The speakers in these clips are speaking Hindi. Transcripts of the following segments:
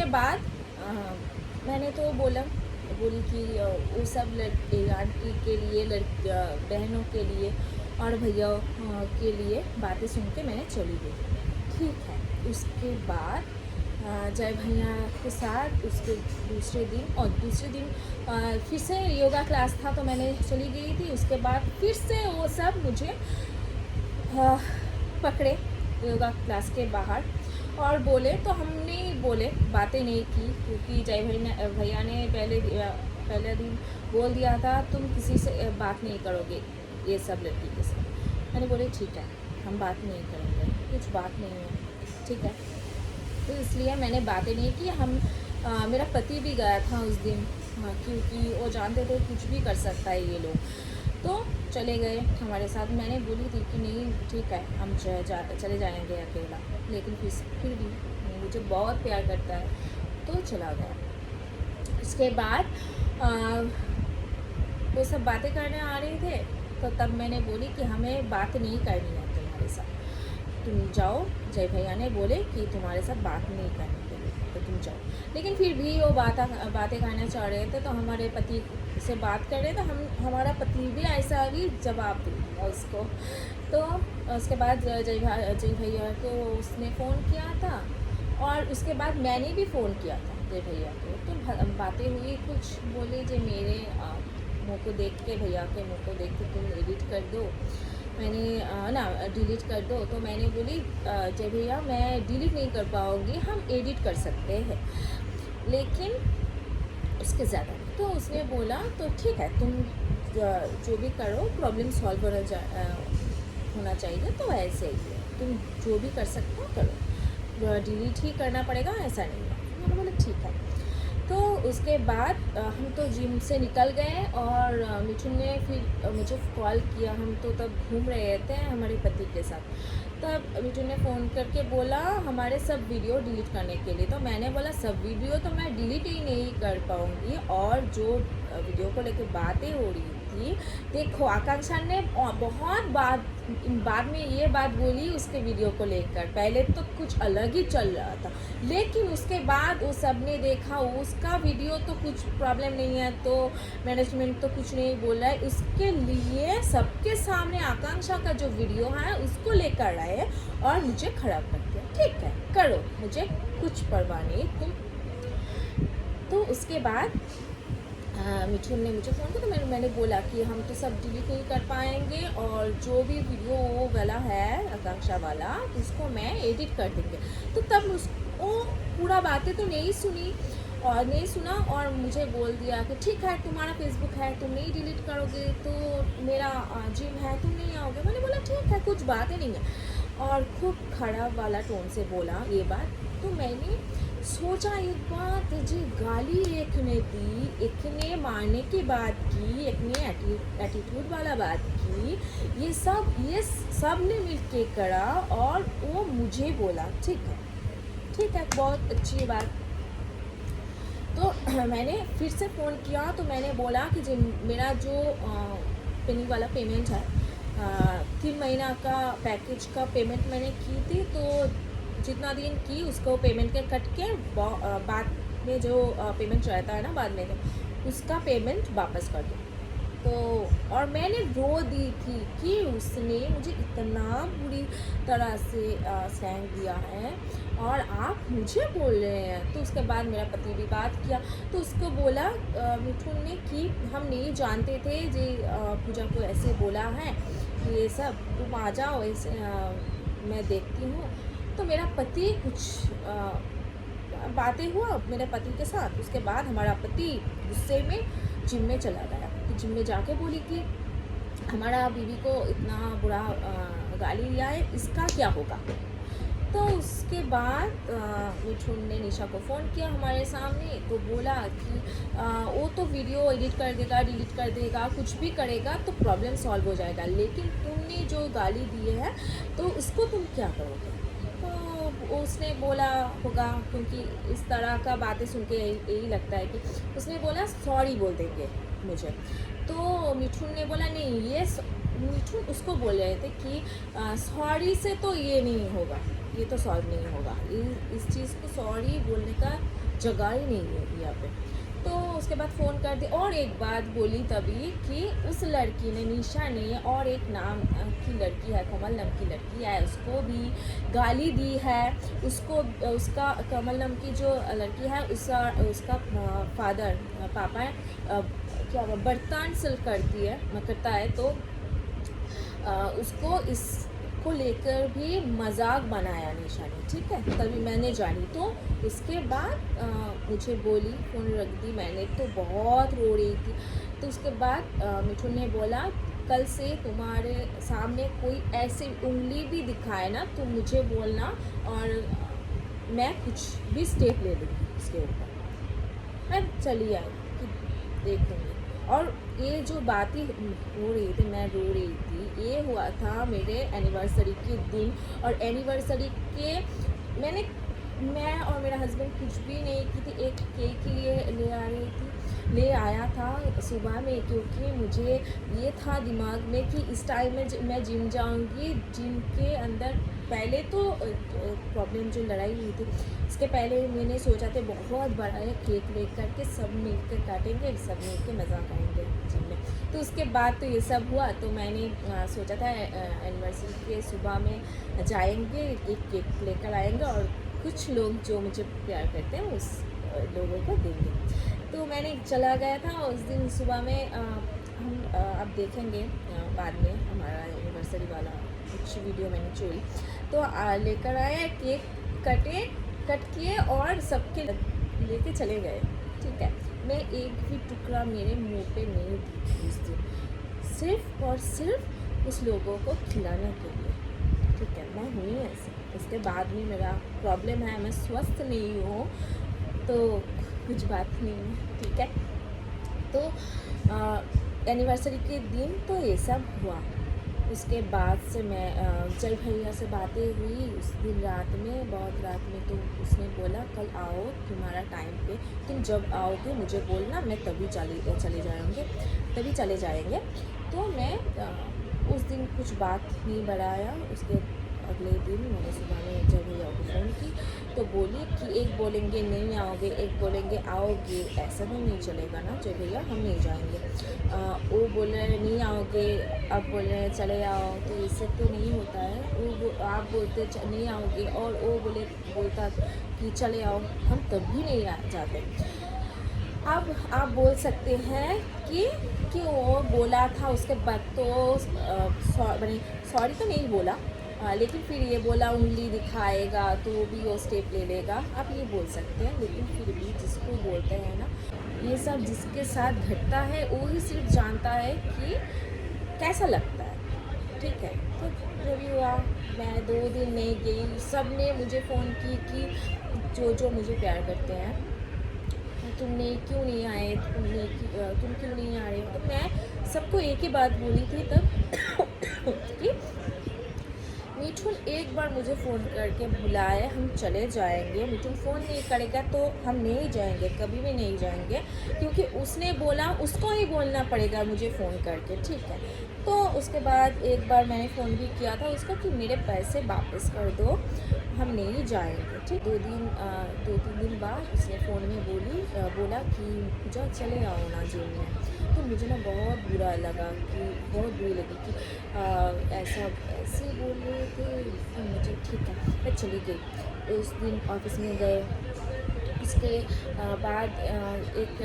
उसके बाद मैंने तो बोली कि वो सब आंटी के लिए बहनों के लिए और भैया के लिए बातें सुन के मैंने चली गई। ठीक है। उसके बाद जय भैया के साथ उसके दूसरे दिन फिर से योगा क्लास था तो मैंने चली गई थी। उसके बाद फिर से वो सब मुझे पकड़े योगा क्लास के बाहर और बोले, तो हमने बोले, बातें नहीं की, क्योंकि जय भैया ने पहले दिन बोल दिया था तुम किसी से बात नहीं करोगे ये सब लड़की के साथ। मैंने बोले ठीक है, हम बात नहीं करेंगे, कुछ बात नहीं है, ठीक है। तो इसलिए मैंने बातें नहीं की। मेरा पति भी गया था उस दिन, क्योंकि वो जानते थे कुछ भी कर सकता है ये लोग, तो चले गए हमारे साथ। मैंने बोली थी कि नहीं ठीक है, हम चले जाएंगे अकेला, लेकिन फिर भी मुझे बहुत प्यार करता है तो चला गया। उसके बाद वो सब बातें करने आ रहे थे, तो तब मैंने बोली कि हमें बात नहीं करनी है तुम्हारे साथ, तुम जाओ। जय भैया ने बोले कि तुम्हारे साथ बात नहीं करनी के लिए तो तुम जाओ, लेकिन फिर भी वो बातें करना चाह रहे थे, तो हमारे पति से बात कर रहे थे, हमारा पति भी ऐसा ही जवाब दे दिया उसको। तो उसके बाद जय भैया को उसने फ़ोन किया था, और उसके बाद मैंने भी फ़ोन किया था जय भैया को। तो बातें हुई, कुछ बोले जो मेरे मुँह को देख के, भैया के मुँह को देख के तुम एडिट कर दो, मैंने डिलीट कर दो। तो मैंने बोली जय भैया मैं डिलीट नहीं कर पाऊँगी, हम एडिट कर सकते हैं, लेकिन उसके ज़्यादा। तो उसने बोला तो ठीक है, तुम जो भी करो प्रॉब्लम सॉल्व होना चाहिए, तो ऐसे ही है, तुम जो भी कर सकते हो करो, डिलीट ही करना पड़ेगा ऐसा नहीं है। मैंने बोला ठीक है। तो उसके बाद हम तो जिम से निकल गए, और मिठुन ने फिर मुझे कॉल किया। हम तो तब घूम रहे थे हमारे पति के साथ। तब मिठुन ने फ़ोन करके बोला हमारे सब वीडियो डिलीट करने के लिए। तो मैंने बोला सब वीडियो तो मैं डिलीट ही नहीं कर पाऊँगी, और जो वीडियो को लेकर बातें हो रही थी, देखो आकांक्षा ने बहुत बाद में ये बात बोली उसके वीडियो को लेकर। पहले तो कुछ अलग ही चल रहा था, लेकिन उसके बाद वो सब ने देखा उसका वीडियो तो कुछ प्रॉब्लम नहीं है, तो मैनेजमेंट तो कुछ नहीं बोल रहा है, उसके लिए सबके सामने आकांक्षा का जो वीडियो है उसको लेकर आए और मुझे ख़राब कर दिया। ठीक है, करो, मुझे कुछ परवाह नहीं तुम। तो उसके बाद मिठुन ने मुझे फ़ोन किया, तो मैंने बोला कि हम तो सब डिलीट नहीं कर पाएंगे, और जो भी वीडियो वो वाला है आकांक्षा वाला उसको मैं एडिट कर देंगे। तो तब उसको पूरा बातें तो नहीं सुना, और मुझे बोल दिया कि ठीक है, तुम्हारा फेसबुक है, तुम नहीं डिलीट करोगे, तो मेरा जिम है, तुम नहीं आओगे। मैंने बोला ठीक है, कुछ बातें नहीं है, और खूब खराब वाला टोन से बोला ये बात। तो मैंने सोचा एक बात, जी गाली एक ने दी, एक ने मारने की बात की, एक ने एटीट्यूड वाला बात की, ये सब ने मिल के करा, और वो मुझे बोला ठीक है, बहुत अच्छी बात। तो मैंने फिर से फ़ोन किया, तो मैंने बोला कि जो मेरा जो पेनिंग वाला पेमेंट है, 3 महीना का पैकेज का पेमेंट मैंने की थी, तो जितना दिन की उसको पेमेंट के कट के बाद में जो पेमेंट रहता है ना बाद में, तो उसका पेमेंट वापस कर दो। तो और मैंने रो दी थी कि उसने मुझे इतना बुरी तरह से स्लैंग दिया है, और आप मुझे बोल रहे हैं। तो उसके बाद मेरा पति भी बात किया, तो उसको बोला मिठुन ने कि हम नहीं जानते थे जी पूजा को ऐसे बोला है, ये सब तुम आ जाओ, ऐसे मैं देखती हूँ। तो मेरा पति कुछ बातें हुआ मेरे पति के साथ। उसके बाद हमारा पति गुस्से में जिम में चला गया। तो जिम में जाके बोली कि हमारा बीवी को इतना बुरा गाली दिया है, इसका क्या होगा। तो उसके बाद मिठुन ने निशा को फ़ोन किया हमारे सामने, तो बोला कि वो तो वीडियो एडिट कर देगा, डिलीट कर देगा, कुछ भी करेगा तो प्रॉब्लम सॉल्व हो जाएगा, लेकिन तुमने जो गाली दी है तो उसको तुम क्या करोगे। तो उसने बोला होगा, क्योंकि इस तरह का बातें सुन के यही लगता है कि उसने बोला सॉरी बोल देंगे मुझे। तो मिठुन ने बोला नहीं, ये मिठुन उसको बोल रहे थे कि सॉरी से तो ये नहीं होगा, ये तो सॉल्व नहीं होगा, इस चीज़ को सॉरी बोलने का जगह ही नहीं है यहाँ पे। तो उसके बाद फ़ोन कर दी और एक बात बोली तभी कि उस लड़की ने, निशा ने, और एक नाम की लड़की है, कमल नाम की लड़की है, उसको भी गाली दी है। उसको, उसका कमल नाम की जो लड़की है उसका फादर, पापा क्या बर्तन सेल करता है, तो उसको इसको लेकर भी मजाक बनाया निशा ने, ठीक है। तभी मैंने जानी, तो उसके बाद मुझे बोली, फ़ोन रख दी मैंने, तो बहुत रो रही थी। तो उसके बाद मिठुन ने बोला, कल से तुम्हारे सामने कोई ऐसी उंगली भी दिखाए ना तो मुझे बोलना, और मैं कुछ भी स्टेप ले लूँगी उसके ऊपर। मैं चली आई कि देखूँगी। और ये जो बातें हो रही थी, मैं रो रही थी, ये हुआ था मेरे एनिवर्सरी के दिन। और एनिवर्सरी के मैं और मेरा हस्बैंड कुछ भी नहीं की थी, एक केक ले आया था सुबह में, क्योंकि मुझे ये था दिमाग में कि इस टाइम में मैं जिम जाऊंगी। जिम के अंदर पहले तो प्रॉब्लम जो लड़ाई हुई थी, इसके पहले मैंने सोचा था बहुत बड़ा केक लेकर के सब मिलकर काटेंगे, सब मिलकर मज़ा करेंगे जिम में। तो उसके बाद तो ये सब हुआ, तो मैंने सोचा था एनिवर्सरी के सुबह में जाएंगे, एक केक लेकर आएंगे और कुछ लोग जो मुझे प्यार करते हैं उस लोगों को देंगे। तो मैंने चला गया था उस दिन सुबह में। हम अब देखेंगे बाद में हमारा एनिवर्सरी वाला कुछ वीडियो मैंने चोरी, तो लेकर आए केक, कट किए और सबके लेके चले गए, ठीक है। मैं एक भी टुकड़ा मेरे मुंह पे नहीं दी उस दिन, सिर्फ और सिर्फ उस लोगों को खिलाने के लिए, ठीक है। मैं हुई ऐसे, उसके बाद में मेरा प्रॉब्लम है, मैं स्वस्थ नहीं हूँ, तो कुछ बात नहीं है, ठीक है। तो एनिवर्सरी के दिन तो ये सब हुआ। उसके बाद से मैं जय भैया से बातें हुई उस दिन रात में, बहुत रात में। तो उसने बोला, कल आओ, तुम्हारा टाइम पे, तुम जब आओगे मुझे बोलना, मैं तभी चले जाएंगे। तो मैं उस दिन कुछ बात नहीं बढ़ाया। उसके अगले दिन मैंने सुबह में जय भैया को फ़ोन की, तो बोली कि एक बोलेंगे नहीं आओगे, एक बोलेंगे आओगे, ऐसा तो नहीं चलेगा ना जय भैया, हम नहीं जाएंगे। वो बोल रहे नहीं आओगे, अब बोल रहे हैं चले आओ, तो इससे तो नहीं होता है। आप बोलते नहीं आओगे और वो बोलता कि चले आओ, हम तब भी नहीं जाते। अब आप बोल सकते हैं कि वो बोला था, उसके बाद तो सॉरी तो नहीं बोला, लेकिन फिर ये बोला उंगली दिखाएगा तो भी वो स्टेप ले लेगा, आप ये बोल सकते हैं। लेकिन फिर भी जिसको बोलते हैं ना, ये सब जिसके साथ घटता है वो ही सिर्फ जानता है कि कैसा लगता है, ठीक है। तो जब भी हुआ, मैं 2 दिन नहीं गई। सब ने मुझे फ़ोन की कि जो मुझे प्यार करते हैं, तुमने क्यों नहीं आए, तुम क्यों नहीं आ रहे हो। तो मैं सबको एक ही बात बोली थी तब कि मिठुन एक बार मुझे फ़ोन करके बुलाए, हम चले जाएंगे। मिठुन फ़ोन नहीं करेगा तो हम नहीं जाएंगे, कभी भी नहीं जाएंगे, क्योंकि उसने बोला, उसको ही बोलना पड़ेगा मुझे फ़ोन करके, ठीक है। तो उसके बाद एक बार मैंने फ़ोन भी किया था उसको कि मेरे पैसे वापस कर दो, हम नहीं जाएंगे, ठीक। 2-3 दिन बाद उसने फ़ोन में बोला कि पूजा चले आओ ना जिम में। तो मुझे ना बहुत बुरा लगा, कि बहुत बुरी लगी कि ऐसे बोल रहे थे। तो मुझे ठीक है, मैं चली गई। उस दिन ऑफिस में गए, उसके बाद एक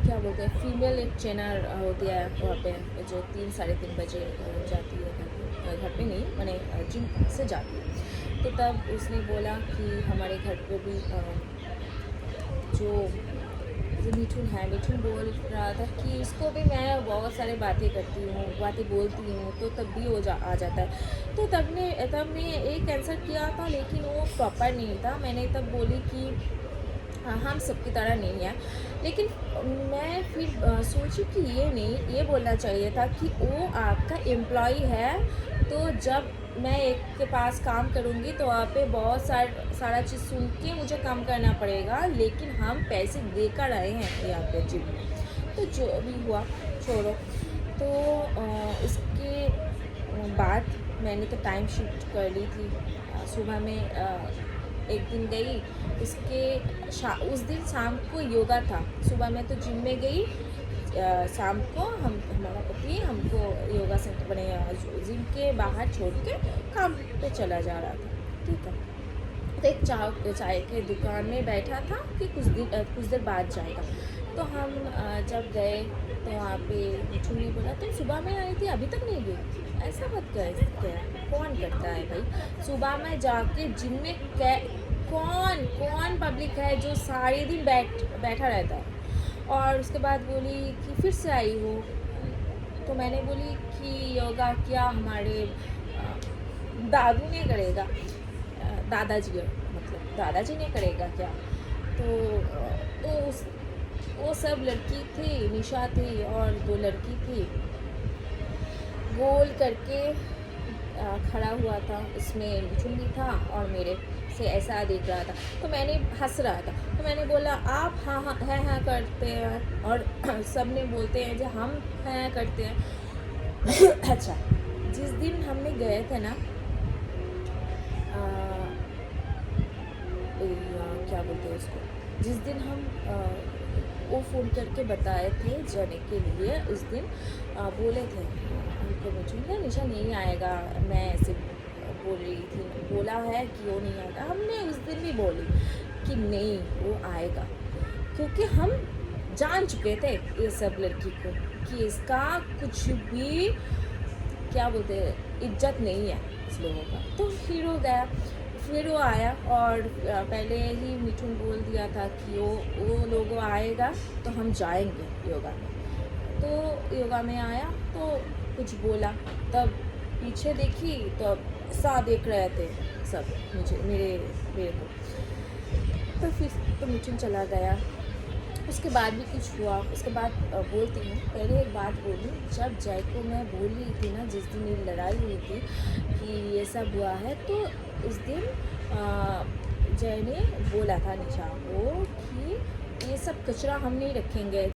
क्या बोलते हैं, फीमेल एक ट्रेनर होती है वहाँ पे, जो 3-3:30 बजे जाती है घर पे नहीं, मैंने जिम से जाती है। तो तब उसने बोला कि हमारे घर पे भी जो मिठुन है, मिठुन बोल रहा था कि इसको भी मैं बहुत सारे बातें करती हूँ, बातें बोलती हूँ, तो तब भी आ जाता है। तो तब मैं एक आंसर किया था, लेकिन वो प्रॉपर नहीं था। मैंने तब बोली कि हम सबकी तरह नहीं है, लेकिन मैं फिर सोची कि ये बोलना चाहिए था कि वो आपका एम्प्लॉय है, तो जब मैं एक के पास काम करूँगी तो वहाँ पे बहुत सारा चीज़ सुन के मुझे काम करना पड़ेगा, लेकिन हम पैसे देकर आए हैं यहाँ पे जिम में। तो जो भी हुआ छोड़ो। तो उसके बाद मैंने तो टाइम शिफ्ट कर ली थी। सुबह में एक दिन गई, उस दिन शाम को योगा था। सुबह में तो जिम में गई, शाम को हमारा पति हमको योगा सेंटर बने जिम के बाहर छोड़ के काम पे चला जा रहा था, ठीक है। तो एक चाय के दुकान में बैठा था कि कुछ देर बाद जाएगा। तो हम जब गए तो वहाँ पे मिठू ने बोला तुम सुबह में आई थी अभी तक नहीं गई, ऐसा मत कर, कौन करता है भाई सुबह में जाके जिम में। कौन पब्लिक है जो सारे दिन बैठा रहता है। और उसके बाद बोली कि फिर से आई हो। तो मैंने बोली कि योगा क्या हमारे दादू ने करेगा, दादाजी ने करेगा क्या। तो वो सब लड़की थी, निशा थी और 2 लड़की थी, गोल करके खड़ा हुआ था। उसमें मिठुन भी था और मेरे से ऐसा देख रहा था। तो मैंने हंस रहा था, तो मैंने बोला आप हाँ करते हैं और सब ने बोलते हैं जो हम हाँ करते हैं। अच्छा, जिस दिन हमने गए थे ना क्या बोलते हैं उसको, जिस दिन हम वो फ़ोन करके बताए थे जाने के लिए, उस दिन बोले थे हमको मुझे निशा नहीं आएगा, मैं ऐसे बोल रही थी, बोला है कि वो नहीं आएगा। हमने उस दिन भी बोली कि नहीं वो आएगा, क्योंकि हम जान चुके थे ये सब लड़की को कि इसका कुछ भी क्या बोलते हैं इज्जत नहीं है इस लोगों का। तो फिर हो गया, फिर वो आया और पहले ही मिठुन बोल दिया था कि वो लोग आएगा तो हम जाएंगे योगा में। तो योगा में आया तो कुछ बोला, तब पीछे देखी तो सा देख रहे थे सब मेरे को। तो फिर तो मिठुन चला गया। उसके बाद भी कुछ हुआ, उसके बाद बोलती हूँ। पहले एक बात बोलूँ, जब जय को मैं बोल रही थी ना, जिस दिन ये लड़ाई हुई थी कि ये सब हुआ है, तो उस दिन जय ने बोला था निशा को कि ये सब कचरा हम नहीं रखेंगे।